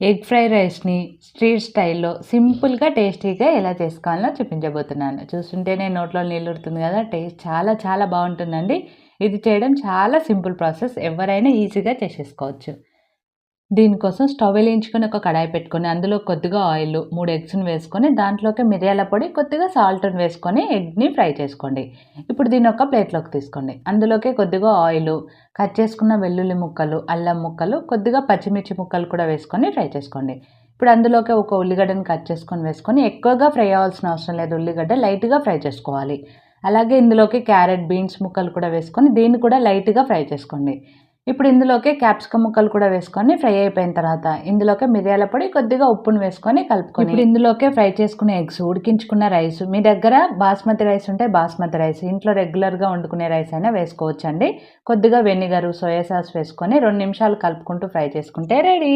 Egg fry రైస్‌ని street స్టైల్‌లో సింపుల్‌గా, టేస్టీగా ఎలా చేసుకోవాలో చూపించబోతున్నాను. చూస్తుంటేనే నోట్లో నీళ్ళూరుతుంది కదా! టేస్ట్ చాలా చాలా బావుంటుందండి. ఇది చేయడం చాలా సింపుల్ ప్రాసెస్. ఎవరైనా ఈజీగా చేసేసుకోవచ్చు. దీనికోసం స్టవ్ వెలిగించుకొని ఒక కడాయి పెట్టుకొని, అందులో కొద్దిగా ఆయిల్, 3 ఎగ్స్‌ని వేసుకొని, దాంట్లోకి మిరియాల పొడి, కొద్దిగా సాల్ట్‌ని వేసుకొని ఎగ్‌ని ఫ్రై చేసుకోండి. ఇప్పుడు దీన్ని ఒక ప్లేట్‌లోకి తీసుకోండి. అందులోకి కొద్దిగా ఆయిలు, కట్ చేసుకున్న వెల్లుల్లి ముక్కలు, అల్లం ముక్కలు, కొద్దిగా పచ్చిమిర్చి ముక్కలు కూడా వేసుకొని ఫ్రై చేసుకోండి. ఇప్పుడు అందులోకి ఒక ఉల్లిగడ్డని కట్ చేసుకొని వేసుకొని, ఎక్కువగా ఫ్రై అవ్వాల్సిన అవసరం లేదు. ఉల్లిగడ్డ లైట్‌గా ఫ్రై చేసుకోవాలి. అలాగే ఇందులోకి క్యారెట్, బీన్స్ ముక్కలు కూడా వేసుకొని, దీన్ని కూడా లైట్‌గా ఫ్రై చేసుకోండి. ఇప్పుడు ఇందులోకి క్యాప్సికమ్ ముక్కలు కూడా వేసుకొని ఫ్రై అయిపోయిన తర్వాత ఇందులోకి మిరియాల పొడి, కొద్దిగా ఉప్పును వేసుకొని కలుపుకొని, ఇప్పుడు ఇందులోకే ఫ్రై చేసుకునే ఎగ్స్, ఉడికించుకున్న రైస్, మీ దగ్గర బాస్మతి రైస్ ఉంటే బాస్మతి రైస్, ఇంట్లో రెగ్యులర్గా వండుకునే రైస్ అయినా వేసుకోవచ్చండి. కొద్దిగా వెనిగరు, సోయా సాస్ వేసుకొని 2 నిమిషాలు కలుపుకుంటూ ఫ్రై చేసుకుంటే రెడీ.